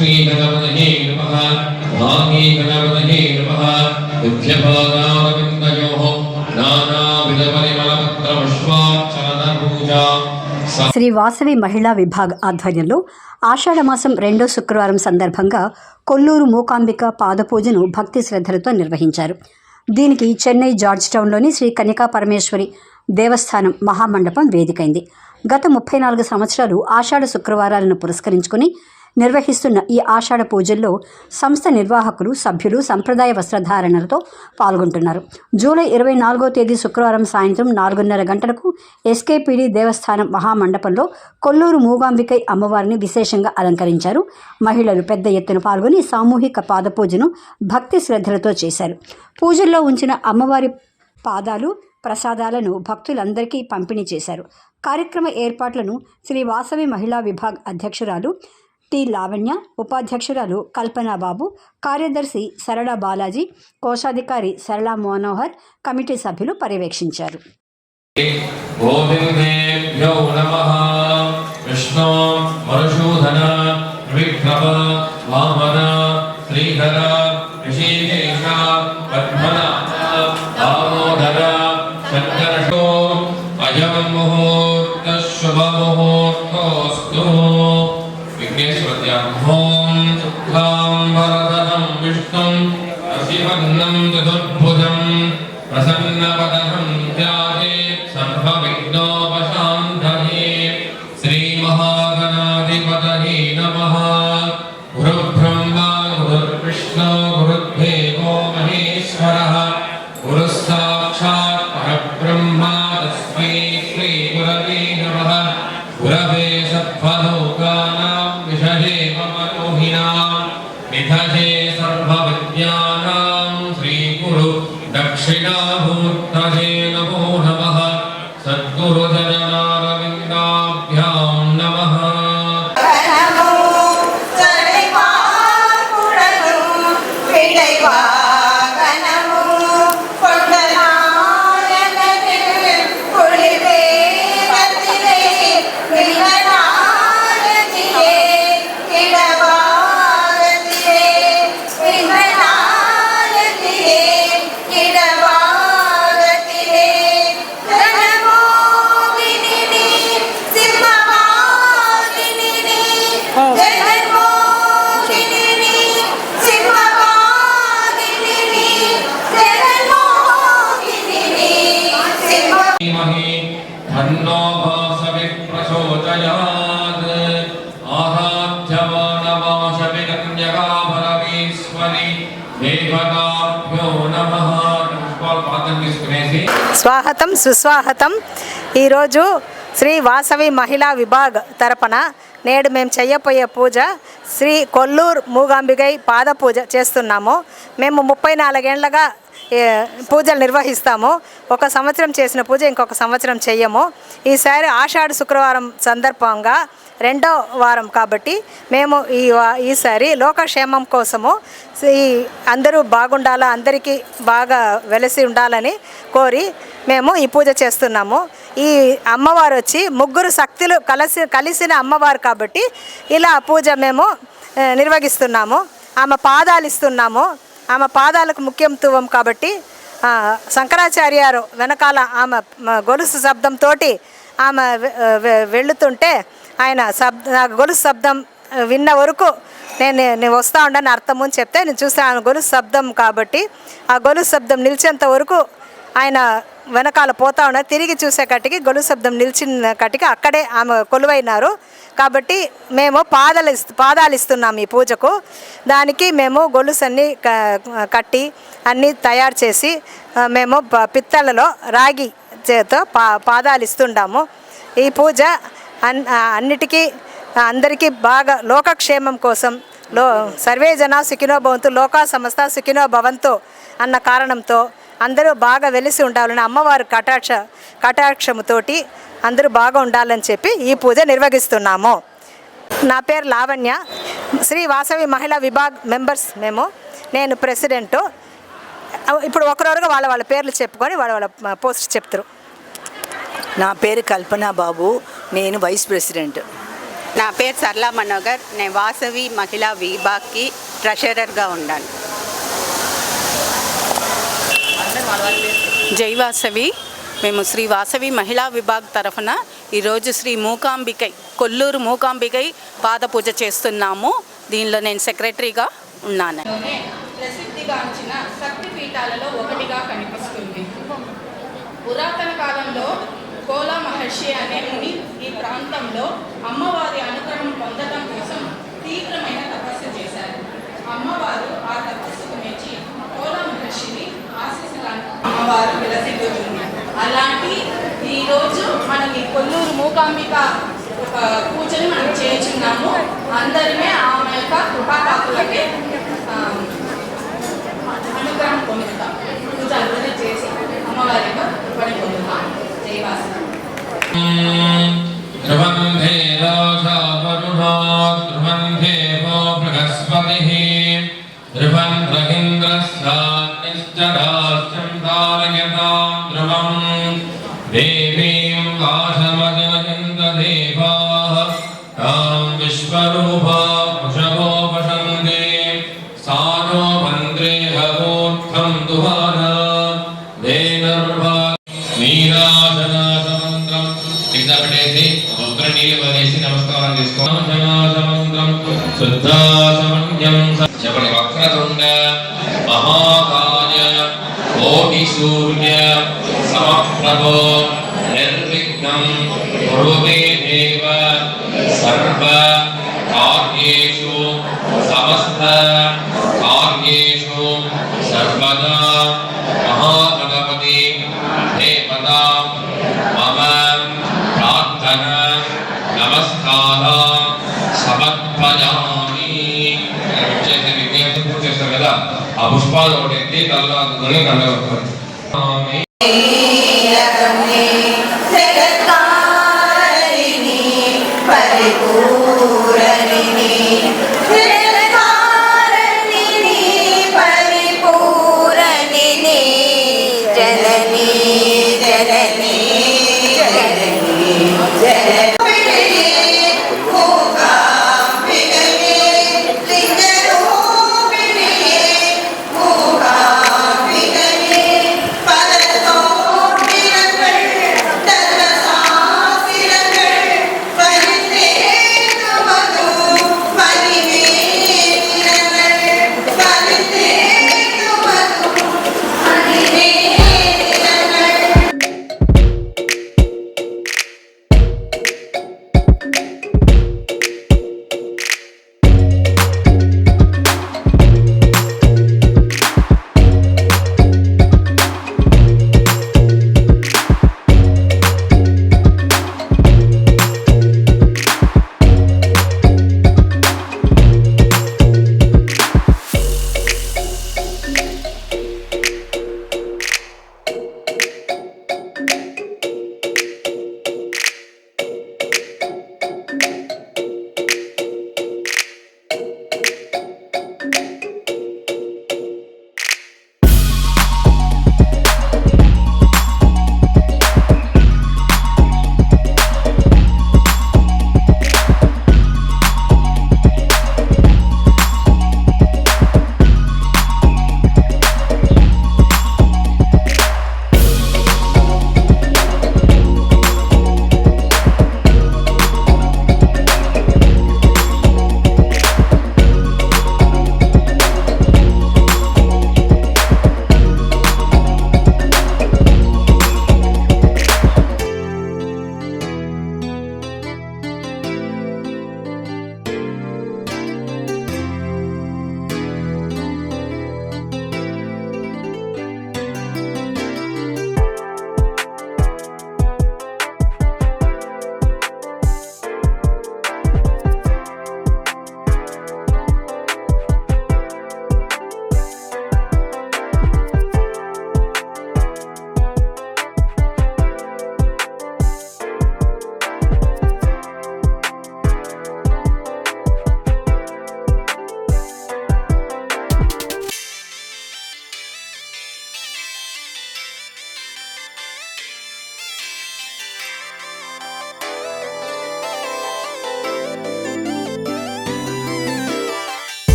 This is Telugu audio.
లక్ష్మీ గణపతయే నమః భాగీ గణపతయే నమః దివ్యపాదారవిందయోః నానావిధ పరిమళపత్ర పుష్పార్చన పూజా. శ్రీ వాసవి మహిళా విభాగ్ ఆధ్వర్యంలో ఆషాఢమాసం 2వ శుక్రవారం సందర్భంగా కొల్లూరు మూకాంబిక పాదపూజను భక్తి శ్రద్ధలతో నిర్వహించారు. దీనికి చెన్నై జార్జ్ టౌన్లోని శ్రీ కన్యకా పరమేశ్వరి దేవస్థానం మహామండపం వేదికైంది. గత 34 సంవత్సరాలు ఆషాఢ శుక్రవారాలను పురస్కరించుకుని నిర్వహిస్తున్న ఈ ఆషాఢ పూజల్లో సంస్థ నిర్వాహకులు సభ్యులు సంప్రదాయ వస్త్రధారణలతో పాల్గొంటున్నారు. జూలై 24వ తేదీ శుక్రవారం సాయంత్రం 4:30 గంటలకు ఎస్కేపీడీ దేవస్థానం మహామండపంలో కొల్లూరు మూగాంబికై అమ్మవారిని విశేషంగా అలంకరించారు. మహిళలు పెద్ద ఎత్తున పాల్గొని సామూహిక పాదపూజను భక్తి శ్రద్ధలతో చేశారు. పూజల్లో ఉంచిన అమ్మవారి పాదాలు ప్రసాదాలను భక్తులందరికీ పంపిణీ చేశారు. కార్యక్రమ ఏర్పాట్లను శ్రీ వాసవి మహిళా విభాగ్ అధ్యక్షురాలు టి లావణ్య, ఉపాధ్యక్షురాలు కల్పనా బాబు, కార్యదర్శి సరళ బాలాజీ, కోశాధికారి సరళ మనోహర్, కమిటీ సభ్యులు పర్యవేక్షించారు. ప్రసన్నవదనం ధ్యాయేత్ సర్వవిఘ్నోపశాంతయే. శ్రీమహాగణాధిపతయే నమః. గురుబ్రహ్మా గురుర్విష్ణు గురుర్దేవో మహేశ్వరః. గురుః సాక్షాత్ పరబ్రహ్మ తస్మై శ్రీ గురవే నమః. గురవే సర్వలోకానాం విషజే మమ మోహినాం నిధజే సర్వవిద్యానాం శ్రీ గురు దక్షిణామూర్తయే నమో నమః. సద్గురుచరణారవిందాభ్యాం నమః. స్వాగతం సుస్వాగతం. ఈరోజు శ్రీ వాసవి మహిళా విభాగ్ తరపున నేడు మేము చేయబోయే పూజ శ్రీ కొల్లూరు మూగాంబికై పాద పూజ చేస్తున్నాము. మేము 34 ఏళ్ళగా పూజలు నిర్వహిస్తాము. ఒక సంవత్సరం చేసిన పూజ ఇంకొక సంవత్సరం చెయ్యము. ఈసారి ఆషాఢ శుక్రవారం సందర్భంగా 2వ వారం కాబట్టి మేము ఈసారి లోకక్షేమం కోసము అందరూ బాగుండాలా, అందరికీ బాగా వెలసి ఉండాలని కోరి మేము ఈ పూజ చేస్తున్నాము. ఈ అమ్మవారు వచ్చి 3 శక్తులు కలిసిన అమ్మవారు కాబట్టి ఇలా పూజ మేము నిర్వహిస్తున్నాము. ఆమె పాదాలు ఇస్తున్నాము. ఆమె పాదాలకు ముఖ్యత్వం కాబట్టి శంకరాచార్యారు వెనకాల ఆమె గొలుసు శబ్దంతో ఆమె వెళుతుంటే ఆయన గొలుసు శబ్దం విన్న వరకు నేను వస్తూ ఉండని అర్థము అని చెప్తే నేను చూస్తాను. గొలుసు శబ్దం కాబట్టి ఆ గొలుసు శబ్దం నిలిచేంత వరకు ఆయన వెనకాల పోతా ఉన్నారు. తిరిగి చూసేకటికి గొలుసు శబ్దం నిలిచిన కటికి అక్కడే ఆమె కొలువైనారు. కాబట్టి మేము పాదాలు ఇస్తున్నాము ఈ పూజకు. దానికి మేము గొలుసు అన్నీ కట్టి అన్నీ తయారు చేసి మేము పిత్తలలో రాగి చేతో పాదాలు ఇస్తుంటాము. ఈ పూజ అన్నిటికీ అందరికీ బాగా లోకక్షేమం కోసం సర్వే జనా సుఖినో భవంతు లోకా సమస్త సుఖినో భవంతు అన్న కారణంతో అందరూ బాగా వెలిసి ఉండాలని అమ్మవారి కటాక్షముతోటి అందరూ బాగా ఉండాలని చెప్పి ఈ పూజ నిర్వహిస్తున్నాము. నా పేరు లావణ్య. శ్రీ వాసవి మహిళా విభాగ్ మెంబర్స్ నేను ప్రెసిడెంటు. ఇప్పుడు ఒకరొకరుగా వాళ్ళ పేర్లు చెప్పుకొని వాళ్ళ పోస్ట్ చెప్తారు. నా పేరు కల్పనా బాబు, నేను వైస్ ప్రెసిడెంట్. నా పేరు సర్లా మనోగర్. నేను వాసవి మహిళా విభాగ్కి ట్రెషరర్గా ఉన్నాను. జై వాసవి. మేము శ్రీ వాసవి మహిళా విభాగ్ తరఫున ఈరోజు శ్రీ మూకాంబికై కొల్లూరు మూకాంబికై పాద పూజ చేస్తున్నాము. దీనిలో నేను సెక్రటరీగా ఉన్నాను. ప్రసిద్ధిగాంచిన శక్తి పీఠాలలో ఒకటిగా కనిపిస్తుంది. పురాతన కాలంలో కోలా మహర్షి అనే ముని ఈ ప్రాంతంలో అమ్మవారి అనుగ్రహం పొందడం కోసం తీవ్రమైన తపస్సు చేశారు. అమ్మవారు ఆ తపస్సుకు మెచ్చి కోలా మహర్షిని ఆశీస్సులను అమ్మవారు విలసిల్లుతుంది. అలాంటి ఈరోజు మనం ఈ కొల్లూరు మూకాంబిక పూజని మనం చేస్తున్నాము. అందరిమే ఆమె యొక్క కృపాపాత్రులకే అనుగ్రహం పొందుతాం. పూజ అందరూ చేసి అమ్మవారి యొక్క కృపని పొందుతాం. జయవాసన. ధ్రువంధే రాజావరుణా ధ్రువంధే వో బృహస్పతిః ధ్రువంధ్రహింద్రస్యాన్నిశ్చరాస్యం ధారయతాం ధ్రువం దేవీం వాసమజనహిందదేవాః తాం విశ్వరూపా వృషభో వసంతే సానో భద్రే హవోత్థం దుహారా దేనర్వా నీరాజనాసమంత్రం కింద పెట్టేసి ఉత్తర నీళ్ళు వదిలేసి నమస్కారం చేసుకోండి. జనాసమంత్రం శుద్ధాసమన్యం చెప్పండి. వక్రతుండ మహాకాయ కోటి సూర్య సమప్రభో నిర్విఘ్నం కురుతే దేవ సర్వ కార్యేషు సమస్త కార్యేషు సర్వదా మహాగణపతి దేవతా మమ ప్రార్థన నమస్కారం సమర్పయామి. చేసే విజ్ఞప్తి పూర్తి చేస్తారు కదా, ఆ పుష్పాలు ఒకటి ఎత్తి తల్లాదుకొని కళ్ళ